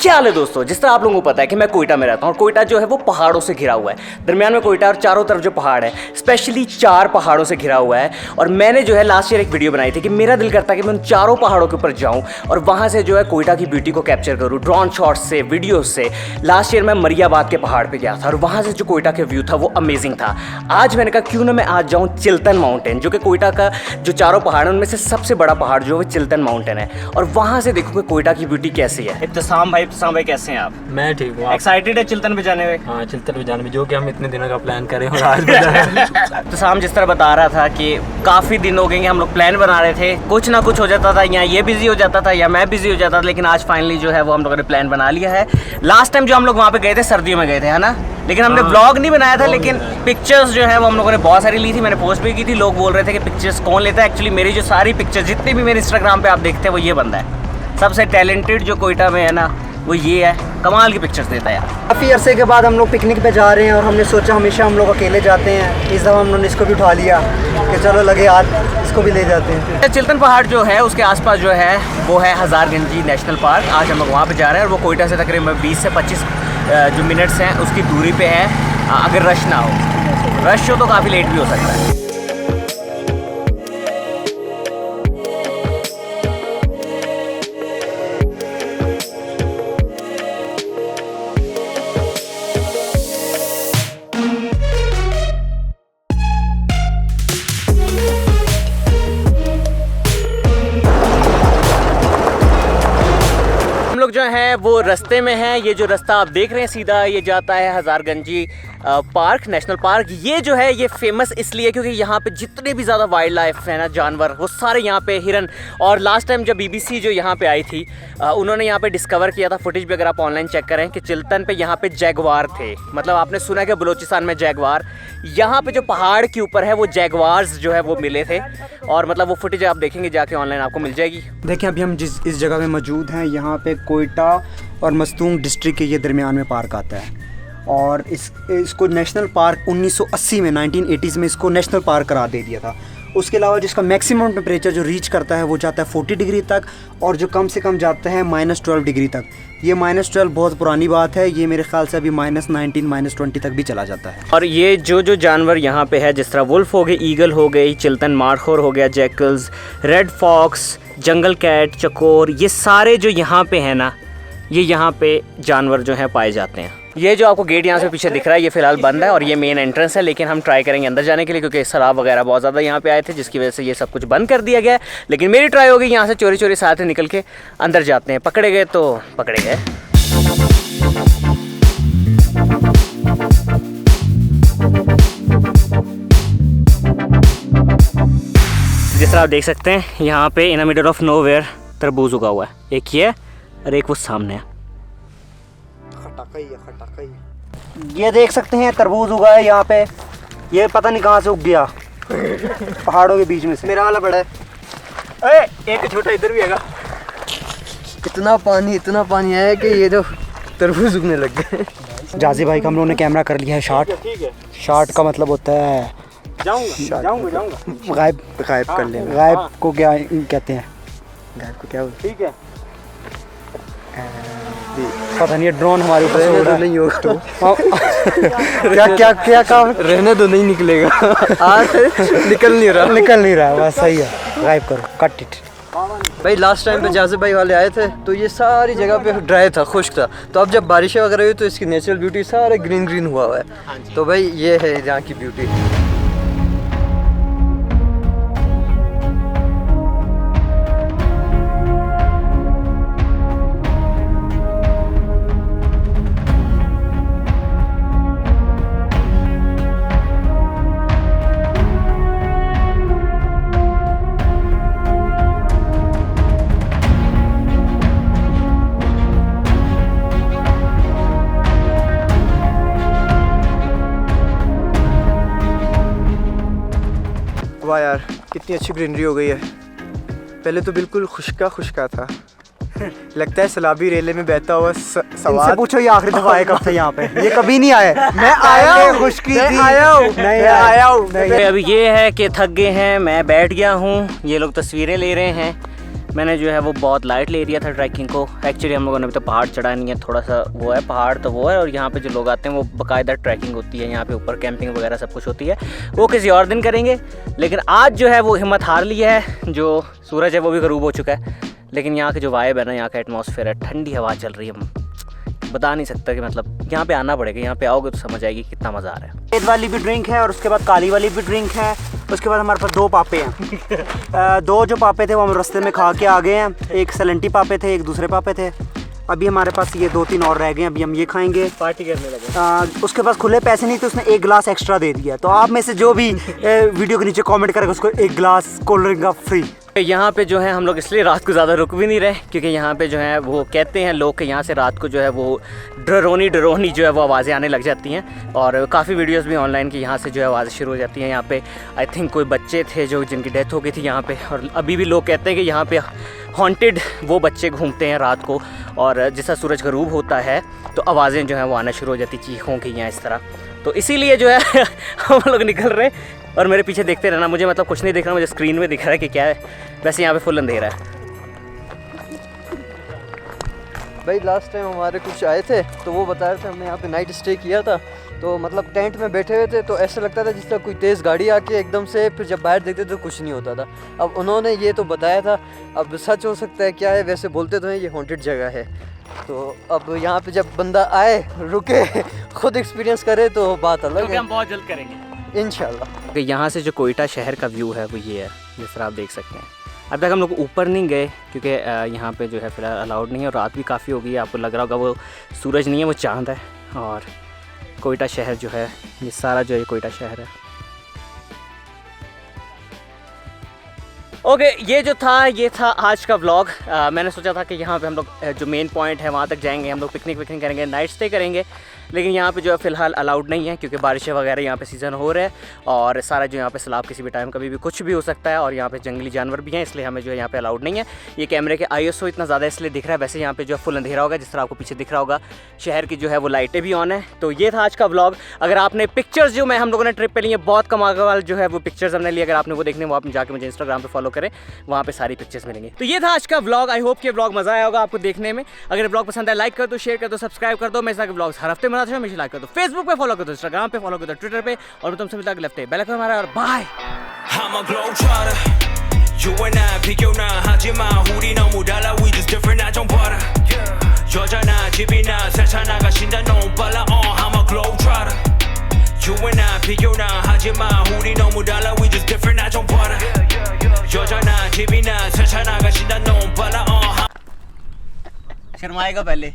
क्या हाल है दोस्तों। जिस तरह आप लोगों को पता है कि मैं कोयटा में रहता हूँ और कोयटा जो है वो पहाड़ों से घिरा हुआ है। दरमियान में कोयटा और चारों तरफ जो पहाड़ है, स्पेशली 4 पहाड़ों से घिरा हुआ है। और मैंने जो है लास्ट ईयर एक वीडियो बनाई थी कि मेरा दिल करता है कि मैं उन चारों पहाड़ों के ऊपर जाऊँ और वहाँ से जो है कोयटा की ब्यूटी को कैप्चर करूँ ड्रोन शॉट्स से, वीडियोज से। लास्ट ईयर मैं मरियाबाद के पहाड़ पर गया था और वहाँ से जो कोयटा का व्यू था वो अमेजिंग था। आज मैंने कहा क्यों ना मैं आज जाऊँ चिल्तन माउंटेन, जो कि कोयटा का जो चारों पहाड़ है उनमें से सबसे बड़ा पहाड़ जो है वो चिल्तन माउंटेन है, और वहाँ से देखूँ कि कोयटा की ब्यूटी कैसी है। इब्तिसाम भाई कैसे हैं आप? मैं ठीक हूँ। एक्साइटेड है चिल्तन पे जाने में? हाँ, चिल्तन पे जाने में, जो कि हम इतने दिनों का प्लान करें और आज बता इब्तिसाम जिस तरह बता रहा था कि काफ़ी दिन हो गए कि हम लोग प्लान बना रहे थे, कुछ ना कुछ हो जाता था, या ये बिजी हो जाता था या मैं बिजी हो जाता था, लेकिन आज फाइनली जो है वो हम लोगों ने प्लान बना लिया है। लास्ट टाइम जो हम लोग वहाँ पे गए थे सर्दियों में गए थे, है ना, लेकिन हमने ब्लॉग नहीं बनाया था, लेकिन पिक्चर्स जो है वो हम लोगों ने बहुत सारी ली थी। मैंने पोस्ट भी की थी, लोग बोल रहे थे कि पिक्चर्स कौन लेता है। एक्चुअली मेरी जो सारी पिक्चर्स जितनी भी मेरे इंस्टाग्राम पे आप देखते हैं वो ये बंदा है, सबसे टैलेंटेड जो कोयटा में है ना वो ये है, कमाल की पिक्चर्स देता है यार। काफ़ी अरसे के बाद हम लोग पिकनिक पे जा रहे हैं और हमने सोचा हमेशा हम लोग अकेले जाते हैं, इस दफ़ा हम लोगों ने इसको भी उठा लिया कि चलो लगे आज इसको भी ले जाते हैं। चिल्तन पहाड़ जो है उसके आसपास जो है वो है हज़ारगंजी नेशनल पार्क। आज हम लोग वहाँ पे जा रहे हैं और वो कोयटा से तकरीबन 20 से 25 जो मिनट्स हैं उसकी दूरी पे है। अगर रश ना हो, रश हो तो काफ़ी लेट भी हो सकता है। हम लोग जो है वो रास्ते में हैं। ये जो रास्ता आप देख रहे हैं सीधा ये जाता है हज़ारगंजी पार्क, नेशनल पार्क। ये जो है ये फेमस इसलिए क्योंकि यहाँ पे जितने भी ज़्यादा वाइल्ड लाइफ है ना, जानवर, वो सारे यहाँ पे, हिरन। और लास्ट टाइम जब BBC जो यहाँ पे आई थी उन्होंने यहाँ पे डिस्कवर किया था, फुटेज भी अगर आप ऑनलाइन चेक करें, कि चिल्तन पे यहाँ पे जैगवार थे। मतलब आपने सुना है कि बलूचिस्तान में जैगवार, यहाँ पे जो पहाड़ के ऊपर है वो जैगवार्स जो है वो मिले थे। और मतलब वो फुटेज आप देखेंगे जाके ऑनलाइन आपको मिल जाएगी। देखिए अभी हम इस जगह पे मौजूद हैं, यहाँ पे कोयटा और मस्तूंग डिस्ट्रिक्ट के ये दरमियान में पार्क आता है। और इसको नेशनल पार्क 1980 में 1980s में इसको नेशनल पार्क करार दे दिया था। उसके अलावा जिसका मैक्सिमम टेम्परेचर जो रीच करता है वो जाता है 40 डिग्री तक, और जो कम से कम जाता है -12 डिग्री तक। ये -12 बहुत पुरानी बात है, ये मेरे ख्याल से अभी -19 -20 तक भी चला जाता है। और ये जो जानवर यहाँ पे है, जिस तरह वुल्फ हो गई, ईगल हो गई, चिल्तन मारखोर हो गया, jackals, red fox, jungle cat, चकोर, ये सारे जो यहाँ पे हैं ना, ये यहाँ पे जानवर जो हैं पाए जाते हैं। ये जो आपको गेट यहाँ से पीछे दिख रहा है ये फ़िलहाल बंद है और ये मेन एंट्रेंस है, लेकिन हम ट्राई करेंगे अंदर जाने के लिए, क्योंकि सैलाब वगैरह बहुत ज़्यादा यहाँ पे आए थे, जिसकी वजह से ये सब कुछ बंद कर दिया गया है। लेकिन मेरी ट्राई होगी यहाँ से चोरी चोरी साथ में निकल के अंदर जाते हैं। पकड़े गए तो पकड़े गए। जिस तरह आप देख सकते हैं यहाँ पे in the middle of nowhere तरबूज उगा हुआ है। एक ये और एक वो सामने है। ये देख सकते हैं तरबूज उगा है यहाँ पे, ये पता नहीं कहाँ से उग गया पहाड़ों के बीच में से। मेरा वाला बड़ा है, एक छोटा इधर भी है। इतना पानी है कि ये जो तरबूज उगने लग गए। जाजी भाई का हम लोगों ने कैमरा कर लिया है शॉट। शॉट का मतलब होता है जाऊंगा गायब कर लेना। गायब को क्या कहते हैं? गायब को क्या बोलते हैं? ठीक है, पता नहीं, ड्रोन हमारे ऊपर तो नहीं होगा। क्या काम रहने दो, नहीं निकलेगा आज निकल नहीं रहा बस सही है। गायब करो, कट इट। भाई लास्ट टाइम पे जाज़िब भाई वाले आए थे तो ये सारी जगह पे ड्राई था, खुश्क था। तो अब जब बारिशें वगैरह हुई तो इसकी नेचुरल ब्यूटी सारे ग्रीन हुआ है। तो भाई ये है यहाँ की ब्यूटी। वाह यार, कितनी अच्छी ग्रीनरी हो गई है। पहले तो बिल्कुल खुशका था। लगता है सलाबी रेले में बहता हुआ सवाद। पूछो ये आखिरी दफा आए कब थे यहाँ पे? ये कभी नहीं आए। मैं आया हूँ, खुशकी थी। नहीं आया हूँ। अभी ये है कि थक गए हैं, मैं बैठ गया हूँ, ये लोग तस्वीरें ले रहे हैं, मैंने जो है वो बहुत लाइट ले लिया था ट्रैकिंग को। एक्चुअली हम लोगों ने अभी तो पहाड़ चढ़ा नहीं है, थोड़ा सा वो है पहाड़ तो वो है, और यहाँ पे जो लोग आते हैं वो बाकायदा ट्रैकिंग होती है, यहाँ पे ऊपर कैंपिंग वगैरह सब कुछ होती है, वो किसी और दिन करेंगे। लेकिन आज जो है वो हिम्मत हार ली है, जो सूरज है वो भी गरूब हो चुका है, लेकिन यहाँ की जो वाइब है ना, यहाँ का एटमॉस्फेयर है, ठंडी हवा चल रही है, बता नहीं सकता कि मतलब यहाँ पे आना पड़ेगा, यहाँ पे आओगे तो समझ आएगी कितना मज़ा आ रहा है। सफ़ेद वाली भी ड्रिंक है और उसके बाद काली वाली भी ड्रिंक है। उसके बाद हमारे पास 2 पापे हैं। 2 जो पापे थे वो हम रास्ते में खा के आ गए हैं। एक सलेंटी पापे थे, एक दूसरे पापे थे। अभी हमारे पास ये 2-3 और रह गए हैं, अभी हम ये खाएंगे, पार्टी करने लगे। उसके पास खुले पैसे नहीं थे, उसने 1 गिलास एक्स्ट्रा दे दिया। तो आप में से जो भी वीडियो के नीचे कमेंट करेगा उसको 1 गिलास कोल्ड ड्रिंक का फ्री। यहाँ पे जो है हम लोग इसलिए रात को ज़्यादा रुक भी नहीं रहे, क्योंकि यहाँ पे जो है वो कहते हैं लोग कि यहाँ से रात को जो है वो डरोनी जो है वो आवाज़ें आने लग जाती हैं, और काफ़ी वीडियोस भी ऑनलाइन की यहाँ से जो है आवाज़ें शुरू हो जाती हैं। यहाँ पे आई थिंक कोई बच्चे थे जो जिनकी डेथ हो गई थी यहाँ पे, और अभी भी लोग कहते हैं कि यहाँ पे हॉन्टेड वो बच्चे घूमते हैं रात को, और जैसा सूरज गरूब होता है तो आवाज़ें जो हैं वो आना शुरू हो जाती, चीखों की या इस तरह। तो इसीलिए जो है हम लोग निकल रहे, और मेरे पीछे देखते रहना, मुझे मतलब कुछ नहीं दिख रहा, मुझे स्क्रीन में दिख रहा है कि क्या है, वैसे यहाँ पे फुल अंधेरा है। भाई लास्ट टाइम हमारे कुछ आए थे तो वो बता रहे थे, हमने यहाँ पे नाइट स्टे किया था, तो मतलब टेंट में बैठे हुए थे, तो ऐसा लगता था जिस तरह कोई तेज़ गाड़ी आके एकदम से, फिर जब बाहर देखते तो कुछ नहीं होता था। अब उन्होंने ये तो बताया था, अब सच हो सकता है क्या है, वैसे बोलते तो हैं ये हॉन्टेड जगह है। तो अब यहाँ पे जब बंदा आए, रुके, खुद एक्सपीरियंस करे तो बात अलग है। हम बहुत जल्द करेंगे इंशाल्लाह। यहाँ से जो कोयटा शहर का व्यू है वो ये है, जिस तरह आप देख सकते हैं। अब तक हम लोग ऊपर नहीं गए क्योंकि यहाँ पे जो है फ़िलहाल अलाउड नहीं है, और रात भी काफ़ी हो गई है। आपको लग रहा होगा वो सूरज नहीं है, वो चांद है। और कोयटा शहर जो है, ये सारा जो है कोयटा शहर है। ओके, ये था आज का व्लॉग। मैंने सोचा था कि यहाँ पे हम लोग जो मेन पॉइंट है वहाँ तक जाएंगे, हम लोग पिकनिक करेंगे, नाइट स्टे करेंगे, लेकिन यहाँ पे जो है फ़िलहाल अलाउड नहीं है क्योंकि बारिशें वगैरह यहाँ पे सीज़न हो रहा है, और सारा जो यहाँ पे सैलाब किसी भी टाइम कभी भी कुछ भी हो सकता है, और यहाँ पे जंगली जानवर भी हैं, इसलिए हमें जो है यहाँ पे अलाउड नहीं है। ये कैमरे के ISO इतना ज़्यादा इसलिए दिख रहा है, वैसे यहाँ पे जो है फुल अंधेरा होगा, जिस तरह आपको पीछे दिख रहा होगा। शहर की जो है वो लाइटें भी ऑन है। तो ये था आज का व्लॉग। अगर आपने पिक्चर्स जो मैं हम लोगों ने ट्रिप पे ली है, बहुत कमाल जो है वो पिक्चर्स हमने लिए, अगर आपने वो देखने वो आप जाके मुझे इंस्टाग्राम पर फॉलो करें, वहाँ पे सारी पिक्चर्स मिलेंगी। तो ये था आज का व्लॉग। आई होप कि व्लॉग मज़ा आया होगा आपको देखने में। अगर व्लॉग पसंद है लाइक कर दो, शेयर कर दो, सब्सक्राइब कर दो। मैं इस तरह के व्लॉग्स हर हफ्ते बनाता हूँ, हमेशा लाइक कर दो। फेसबुक पे फॉलो कर दो, इंस्टाग्राम पे फॉलो कर दो, ट्विटर पे, और मैं तुमसे मिलता हूं अगले हफ्ते। बेल आइकन हमारा, और bye. I'm a globetrotter. You and I, 비교나 하지마. 우리 너무 달라. We just different. I don't bother. 여자나 집이나 세차나가 신다 너무 빨라. I'm a globetrotter. You and I, 비교나 하지마. 우리 너무 달라. We just different. I don't bother. 여자나 집이나 세차나가 신다 너무 빨라. शर्माएगा पहले।